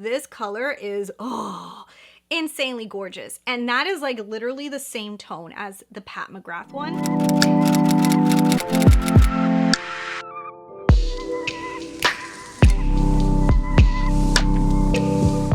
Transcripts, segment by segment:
This color is, oh, insanely gorgeous. And that is like literally the same tone as the Pat Mcgrath one.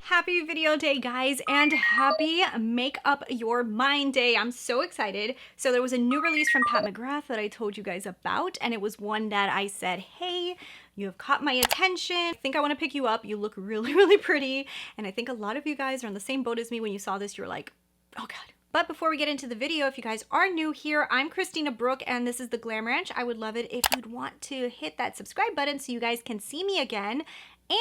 Happy video day, guys, and happy Make Up Your Mind Day. I'm so excited. So there was a new release from Pat Mcgrath that I told you guys about, and it was one that I said, hey, you have caught my attention. I think I want to pick you up. You look really, really pretty. And I think a lot of you guys are in the same boat as me. When you saw this, you were like, oh God. But before we get into the video, if you guys are new here, I'm Christina Brooke, and this is the Glam Ranch. I would love it if you'd want to hit that subscribe button so you guys can see me again.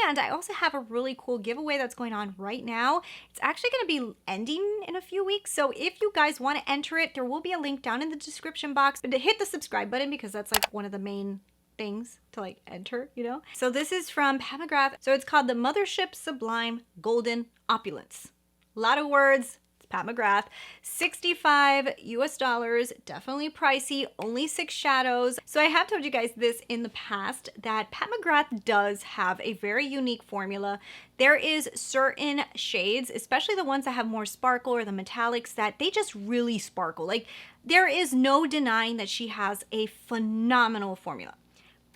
And I also have a really cool giveaway that's going on right now. It's actually going to be ending in a few weeks. So if you guys want to enter it, there will be a link down in the description box. But to hit the subscribe button, because that's like one of the main things to like enter, you know? So this is from Pat Mcgrath. So it's called the Mothership Sublime Golden Opulence. A lot of words. Pat Mcgrath, $65 US, definitely pricey, only 6 shadows. So I have told you guys this in the past that Pat Mcgrath does have a very unique formula. There is certain shades, especially the ones that have more sparkle or the metallics, that they just really sparkle. Like, there is no denying that she has a phenomenal formula.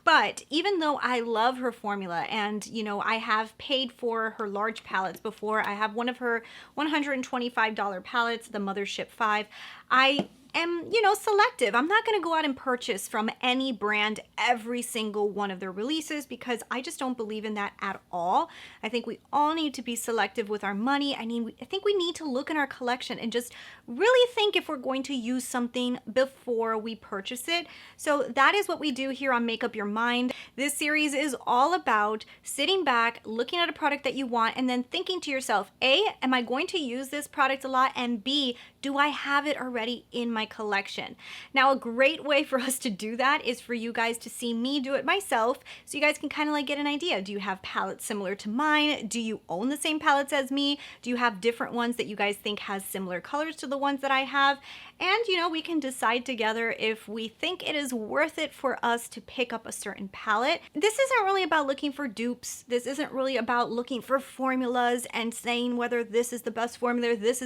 But even though I love her formula, and you know, I have paid for her large palettes before, I have one of her $125 palettes, the Mothership V, I am, you know, selective. I'm not going to go out and purchase from any brand every single one of their releases because I just don't believe in that at all. I think we all need to be selective with our money. I think we need to look in our collection and just really think if we're going to use something before we purchase it. So that is what we do here on Make Up Your Mind. This series is all about sitting back, looking at a product that you want, and then thinking to yourself, A, am I going to use this product a lot? And B, do I have it already in my collection? Now, a great way for us to do that is for you guys to see me do it myself, so you guys can kind of like get an idea. Do you have palettes similar to mine? Do you own the same palettes as me? Do you have different ones that you guys think has similar colors to the ones that I have? And you know, we can decide together if we think it is worth it for us to pick up a certain palette. This isn't really about looking for dupes. This isn't really about looking for formulas and saying whether this is the best formula. This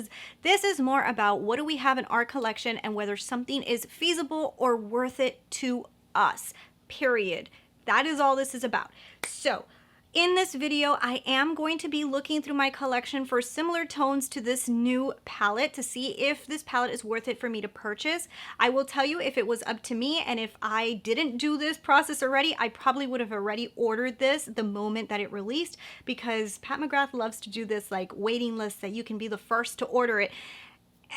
is more about what do we have in our collection and whether something is feasible or worth it to us, period. That is all this is about. So in this video, I am going to be looking through my collection for similar tones to this new palette to see if this palette is worth it for me to purchase. I will tell you if it was up to me, and if I didn't do this process already, I probably would have already ordered this the moment that it released, because Pat Mcgrath loves to do this like waiting list that you can be the first to order it.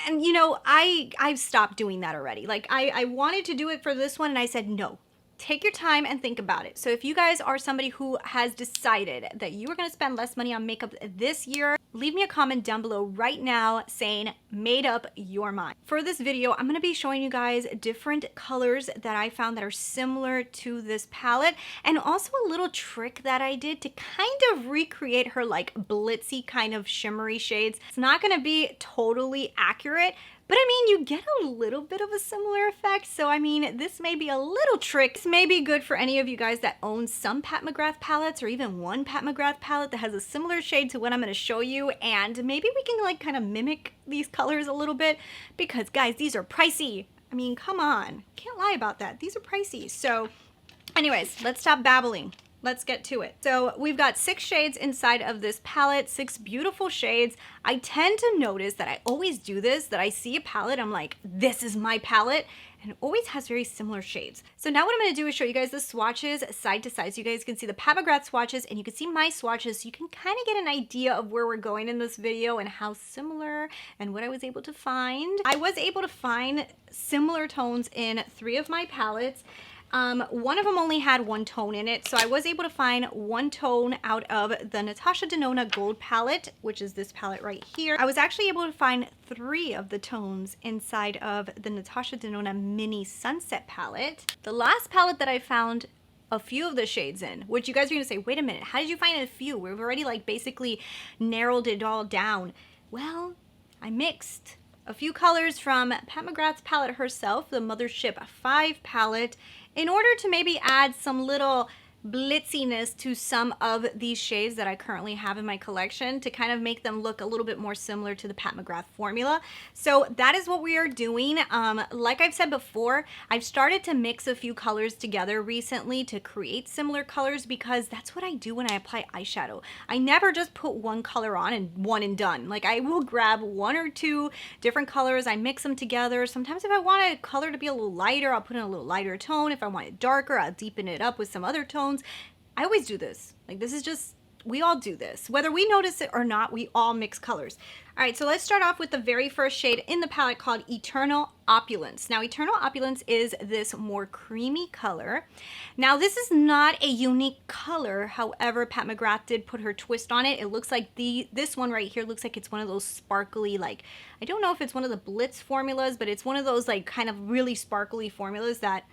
And you know, I've stopped doing that already. Like I wanted to do it for this one and I said, no, take your time and think about it. So if you guys are somebody who has decided that you are going to spend less money on makeup this year, leave me a comment down below right now saying made up your mind. For this video, I'm going to be showing you guys different colors that I found that are similar to this palette, and also a little trick that I did to kind of recreate her like blitzy kind of shimmery shades. It's not going to be totally accurate, but I mean, you get a little bit of a similar effect. So I mean, this may be a little trick. This may be good for any of you guys that own some Pat Mcgrath palettes, or even one Pat Mcgrath palette that has a similar shade to what I'm going to show you. And maybe we can like kind of mimic these colors a little bit, because guys, these are pricey. I mean, come on, can't lie about that. These are pricey. So anyways, let's stop babbling. Let's get to it. So we've got 6 shades inside of this palette, 6 beautiful shades. I tend to notice that I always do this, that I see a palette, I'm like, this is my palette, and it always has very similar shades. So now what I'm gonna do is show you guys the swatches side to side. So you guys can see the Pat Mcgrath swatches and you can see my swatches, so you can kind of get an idea of where we're going in this video and how similar and what I was able to find. I was able to find similar tones in 3 of my palettes. One of them only had 1 tone in it, so I was able to find 1 tone out of the Natasha Denona Gold palette, which is this palette right here. I was actually able to find 3 of the tones inside of the Natasha Denona Mini Sunset palette. The last palette that I found a few of the shades in, which you guys are gonna say, wait a minute, how did you find a few? We've already like basically narrowed it all down. Well, I mixed a few colors from Pat Mcgrath's palette herself, the Mothership V palette, in order to maybe add some little blitziness to some of these shades that I currently have in my collection to kind of make them look a little bit more similar to the Pat McGrath formula. So that is what we are doing. Like I've said before, I've started to mix a few colors together recently to create similar colors because that's what I do when I apply eyeshadow. I never just put one color on and one and done. Like I will grab one or two different colors, I mix them together. Sometimes if I want a color to be a little lighter, I'll put in a little lighter tone. If I want it darker, I'll deepen it up with some other tones. I always do this. Like this is just, we all do this. Whether we notice it or not, we all mix colors. All right, so let's start off with the very first shade in the palette called Eternal Opulence. Now, Eternal Opulence is this more creamy color. Now, this is not a unique color. However, Pat McGrath did put her twist on it. It looks like this one right here looks like it's one of those sparkly, like, I don't know if it's one of the Blitz formulas, but it's one of those like kind of really sparkly formulas that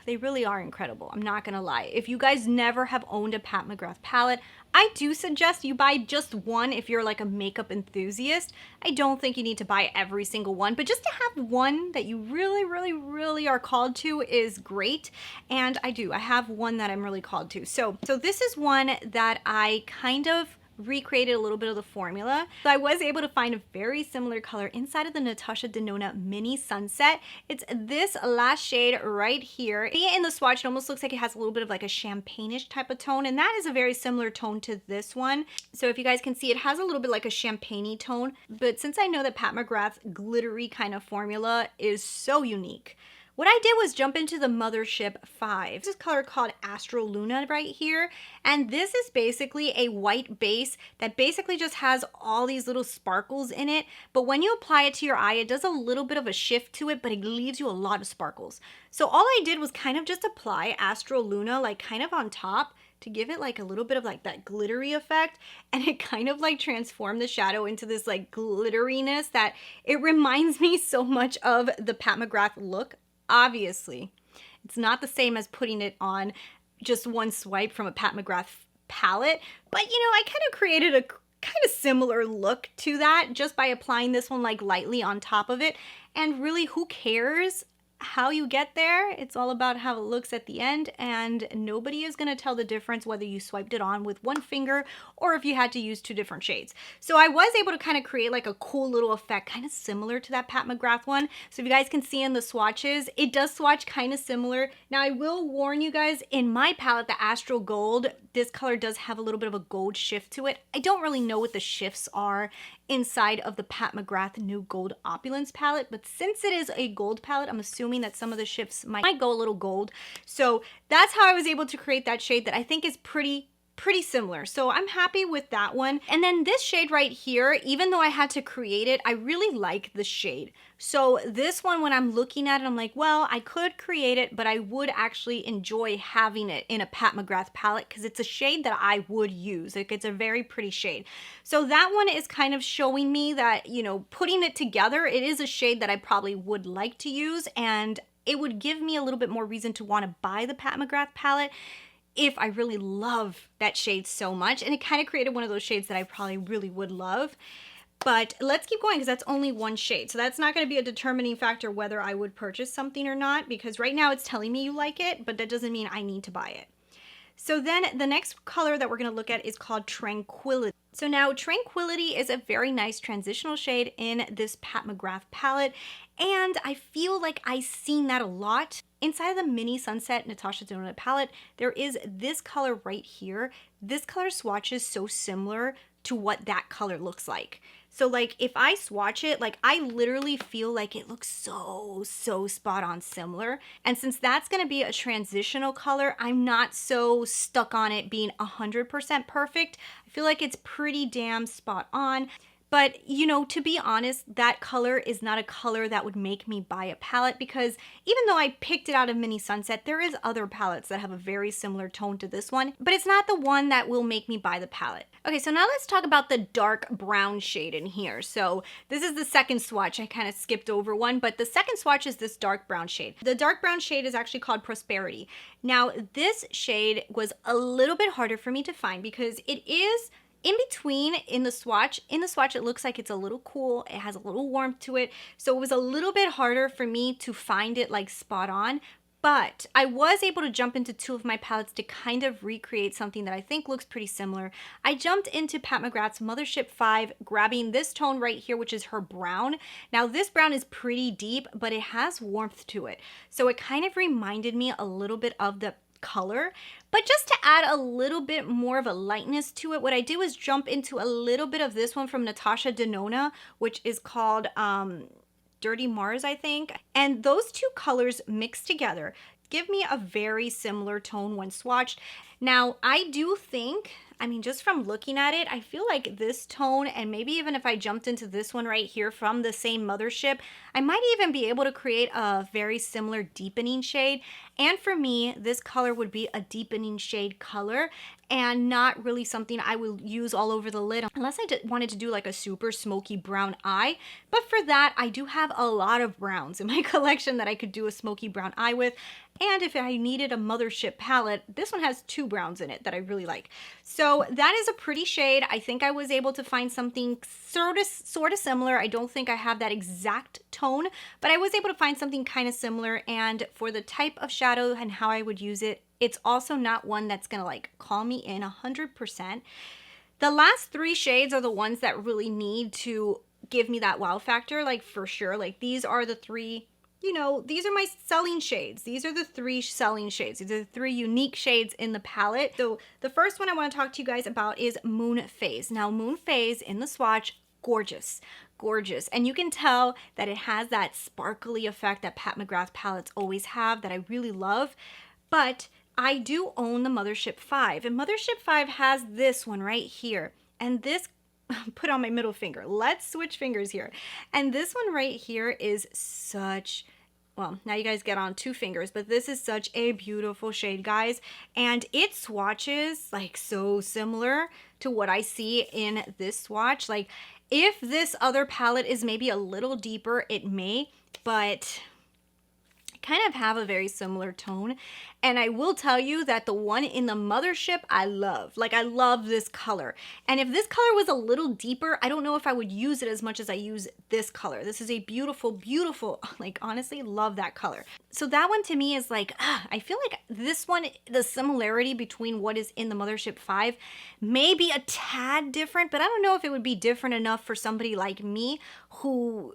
they really are incredible. I'm not gonna lie. If you guys never have owned a Pat McGrath palette, I do suggest you buy just one if you're like a makeup enthusiast. I don't think you need to buy every single one, but just to have one that you really are called to is great. And I have one that I'm really called to. So this is one that I kind of recreated a little bit of the formula. So I was able to find a very similar color inside of the Natasha Denona Mini Sunset. It's this last shade right here. In the swatch, it almost looks like it has a little bit of like a champagne-ish type of tone, and that is a very similar tone to this one. So if you guys can see, it has a little bit like a champagne-y tone, but since I know that Pat McGrath's glittery kind of formula is so unique, what I did was jump into the Mothership V. This is color called Astro Luna right here. And this is basically a white base that basically just has all these little sparkles in it. But when you apply it to your eye, it does a little bit of a shift to it, but it leaves you a lot of sparkles. So all I did was kind of just apply Astro Luna like kind of on top to give it like a little bit of like that glittery effect, and it kind of like transformed the shadow into this like glitteriness that it reminds me so much of the Pat McGrath look. Obviously, it's not the same as putting it on just one swipe from a Pat McGrath palette, but you know, I kind of created a kind of similar look to that just by applying this one like lightly on top of it. And really, who cares how you get there? It's all about how it looks at the end, and nobody is going to tell the difference whether you swiped it on with one finger or if you had to use two different shades. So I was able to kind of create like a cool little effect kind of similar to that Pat McGrath one. So if you guys can see in the swatches, it does swatch kind of similar. Now I will warn you guys, in my palette, the Astral Gold, this color does have a little bit of a gold shift to it. I don't really know what the shifts are inside of the Pat McGrath new Gold Opulence palette, but since it is a gold palette, I'm assuming that some of the shifts might go a little gold. So that's how I was able to create that shade that I think is pretty similar. So I'm happy with that one. And then this shade right here, even though I had to create it, I really like the shade. So this one, when I'm looking at it, I'm like, well, I could create it, but I would actually enjoy having it in a Pat McGrath palette because it's a shade that I would use. Like, it's a very pretty shade. So that one is kind of showing me that, you know, putting it together, it is a shade that I probably would like to use, and it would give me a little bit more reason to want to buy the Pat McGrath palette if I really love that shade so much. And it kind of created one of those shades that I probably really would love. But let's keep going because that's only one shade. So that's not going to be a determining factor whether I would purchase something or not, because right now it's telling me you like it, but that doesn't mean I need to buy it. So then the next color that we're going to look at is called Tranquility. So now Tranquility is a very nice transitional shade in this Pat McGrath palette, and I feel like I've seen that a lot. Inside of the Mini Sunset Natasha Denona palette, there is this color right here. This color swatches so similar to what that color looks like. So like if I swatch it, like I literally feel like it looks so spot on similar. And since that's gonna be a transitional color, I'm not so stuck on it being 100% perfect. I feel like it's pretty damn spot on. But, you know, to be honest, that color is not a color that would make me buy a palette, because even though I picked it out of Mini Sunset, there is other palettes that have a very similar tone to this one, but it's not the one that will make me buy the palette. Okay, so now let's talk about the dark brown shade in here. So this is the second swatch. I kind of skipped over one, but the second swatch is this dark brown shade. The dark brown shade is actually called Prosperity. Now, this shade was a little bit harder for me to find because it is in between in the swatch. In the swatch, it looks like it's a little cool. It has a little warmth to it. So it was a little bit harder for me to find it like spot on. But I was able to jump into two of my palettes to kind of recreate something that I think looks pretty similar. I jumped into Pat Mcgrath's Mothership V, grabbing this tone right here, which is her brown. Now this brown is pretty deep, but it has warmth to it. So it kind of reminded me a little bit of the color, but just to add a little bit more of a lightness to it, what I did was jump into a little bit of this one from Natasha Denona, which is called Dirty Mars, I think. And those two colors mixed together give me a very similar tone when swatched. Now, I do think, I mean, just from looking at it, I feel like this tone, and maybe even if I jumped into this one right here from the same Mothership, I might even be able to create a very similar deepening shade. And for me, this color would be a deepening shade color and not really something I will use all over the lid unless I wanted to do like a super smoky brown eye. But for that, I do have a lot of browns in my collection that I could do a smoky brown eye with. And if I needed a Mothership palette, this one has two browns in it that I really like. So that is a pretty shade. I think I was able to find something sort of similar. I don't think I have that exact tone, but I was able to find something kind of similar. And for the type of shadow and how I would use it, it's also not one that's gonna like call me in 100%. The last three shades are the ones that really need to give me that wow factor, like for sure. Like these are the three, you know, these are my selling shades. These are the three selling shades. These are the three unique shades in the palette. So the first one I want to talk to you guys about is Moon Phase. Now Moon Phase in the swatch, gorgeous. Gorgeous. And you can tell that it has that sparkly effect that Pat Mcgrath palettes always have that I really love. But I do own the Mothership V, and Mothership V has this one right here. And this, put on my middle finger. Let's switch fingers here. And this one right here is such, well, now you guys get on two fingers, but this is such a beautiful shade, guys. And it swatches like so similar to what I see in this swatch. Like if this other palette is maybe a little deeper, it may, but kind of have a very similar tone. And I will tell you that the one in the Mothership I love. Like I love this color. And if this color was a little deeper, I don't know if I would use it as much as I use this color. This is a beautiful, beautiful, like honestly love that color. So that one to me is like, I feel like this one, the similarity between what is in the Mothership V may be a tad different, but I don't know if it would be different enough for somebody like me who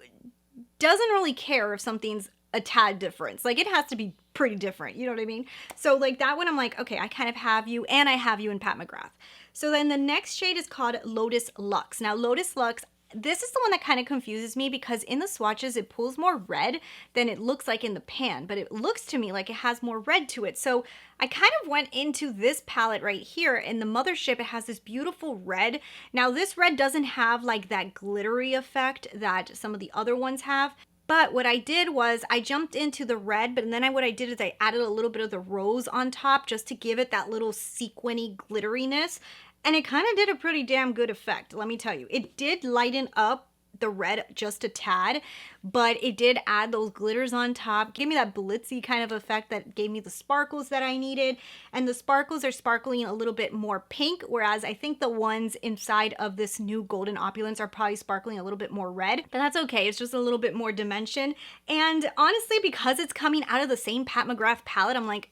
doesn't really care if something's a tad difference. Like it has to be pretty different, you know what I mean? So like that one I'm like, okay, I kind of have you, and I have you in Pat Mcgrath. So then the next shade is called Lotus Luxe. Now Lotus Luxe, this is the one that kind of confuses me because in the swatches it pulls more red than it looks like in the pan, but it looks to me like it has more red to it. So I kind of went into this palette right here. In the Mothership, it has this beautiful red. Now this red doesn't have like that glittery effect that some of the other ones have. But what I did was I jumped into the red, but then what I did is I added a little bit of the rose on top just to give it that little sequiny glitteriness. And it kind of did a pretty damn good effect, let me tell you. It did lighten up the red just a tad, but it did add those glitters on top, gave me that blitzy kind of effect that gave me the sparkles that I needed. And the sparkles are sparkling a little bit more pink, whereas I think the ones inside of this new Golden Opulence are probably sparkling a little bit more red, but that's okay. It's just a little bit more dimension. And honestly, because it's coming out of the same Pat Mcgrath palette, I'm like,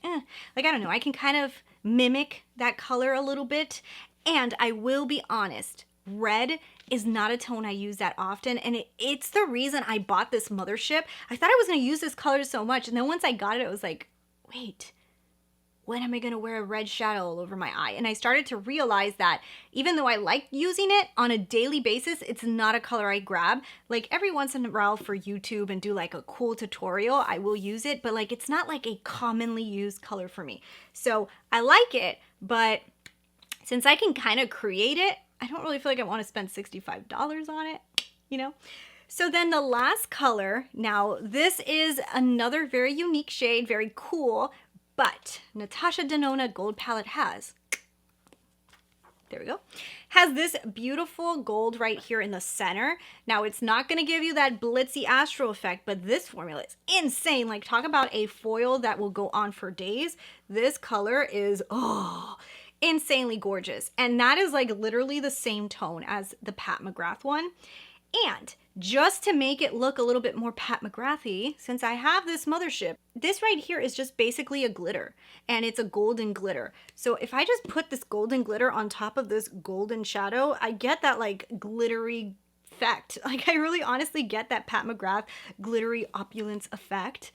like, I don't know, I can kind of mimic that color a little bit. And I will be honest, red is not a tone I use that often, and it's the reason I bought this Mothership. I thought I was going to use this color so much, and then once I got it, I was like, wait, when am I going to wear a red shadow all over my eye? And I started to realize that even though I like using it on a daily basis, it's not a color I grab. Like every once in a while for YouTube and do like a cool tutorial, I will use it, but like it's not like a commonly used color for me. So I like it, but since I can kind of create it, I don't really feel like I want to spend $65 on it, you know? So then the last color, now this is another very unique shade, very cool, but Natasha Denona Gold Palette has, there we go, has this beautiful gold right here in the center. Now it's not going to give you that blitzy astral effect, but this formula is insane. Like talk about a foil that will go on for days. This color is, insanely gorgeous. And that is like literally the same tone as the Pat Mcgrath one. And just to make it look a little bit more Pat McGrath-y, since I have this Mothership, this right here is just basically a glitter, and it's a golden glitter. So if I just put this golden glitter on top of this golden shadow, I get that like glittery effect. Like I really honestly get that Pat McGrath glittery opulence effect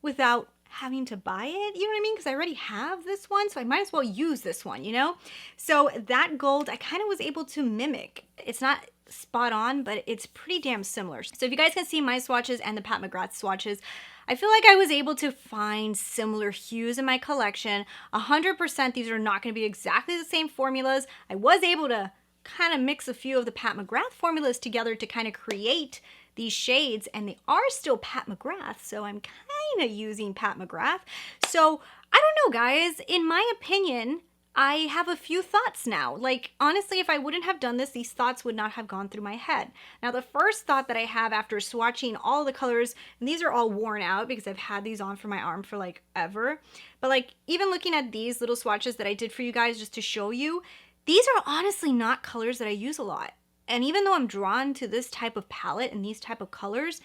without having to buy it, you know what I mean? Because I already have this one, so I might as well use this one, you know? So that gold, I kind of was able to mimic. It's not spot on, but it's pretty damn similar. So if you guys can see my swatches and the Pat McGrath swatches, I feel like I was able to find similar hues in my collection. 100% these are not going to be exactly the same formulas. I was able to kind of mix a few of the Pat McGrath formulas together to kind of create these shades, and they are still Pat McGrath, so I'm kind of using Pat McGrath. So I don't know, guys, in my opinion, I have a few thoughts now. Like, honestly, if I wouldn't have done this, these thoughts would not have gone through my head. Now, the first thought that I have after swatching all the colors, and these are all worn out because I've had these on for my arm for like ever, but like even looking at these little swatches that I did for you guys just to show you, these are honestly not colors that I use a lot. And even though I'm drawn to this type of palette and these type of colors,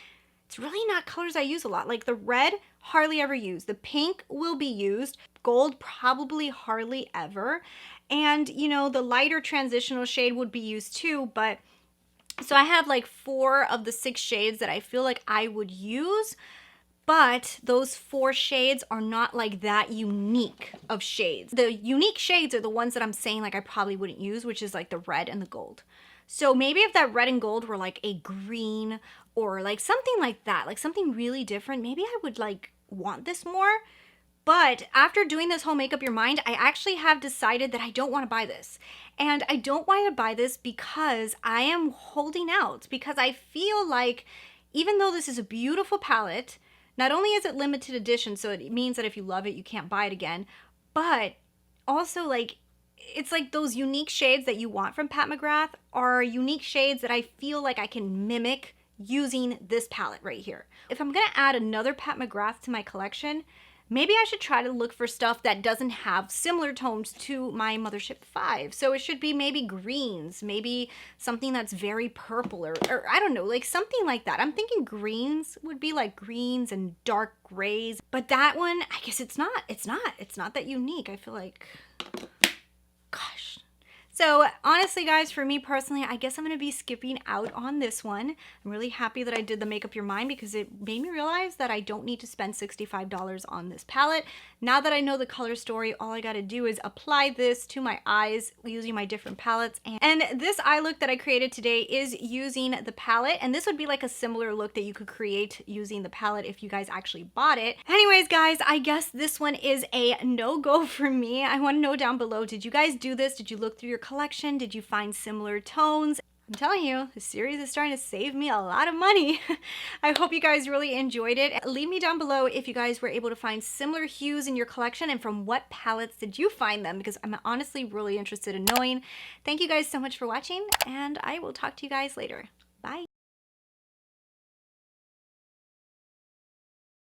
it's really not colors I use a lot. Like the red, hardly ever used. The pink will be used. Gold, probably hardly ever. And, you know, the lighter transitional shade would be used too. But so I have like 4 of the 6 shades that I feel like I would use. But those 4 shades are not like that unique of shades. The unique shades are the ones that I'm saying like I probably wouldn't use, which is like the red and the gold. So maybe if that red and gold were like a green or like something like that, like something really different, maybe I would like want this more. But after doing this whole Make Up Your Mind, I actually have decided that I don't want to buy this. And I don't want to buy this because I am holding out, because I feel like even though this is a beautiful palette, not only is it limited edition, so it means that if you love it, you can't buy it again, but also like it's like those unique shades that you want from Pat McGrath are unique shades that I feel like I can mimic using this palette right here. If I'm gonna add another Pat McGrath to my collection, maybe I should try to look for stuff that doesn't have similar tones to my Mothership 5. So it should be maybe greens, maybe something that's very purple or I don't know, like something like that. I'm thinking greens would be like greens and dark grays, but that one, I guess it's not that unique. I feel like, gosh. So honestly, guys, for me personally, I guess I'm going to be skipping out on this one. I'm really happy that I did the Make Up Your Mind because it made me realize that I don't need to spend $65 on this palette. Now that I know the color story, all I got to do is apply this to my eyes using my different palettes. And this eye look that I created today is using the palette. And this would be like a similar look that you could create using the palette if you guys actually bought it. Anyways, guys, I guess this one is a no-go for me. I want to know down below, did you guys do this? Did you look through your collection? Did you find similar tones? I'm telling you, this series is starting to save me a lot of money. I hope you guys really enjoyed it. Leave me down below if you guys were able to find similar hues in your collection and from what palettes did you find them, because I'm honestly really interested in knowing. Thank you guys so much for watching, and I will talk to you guys later.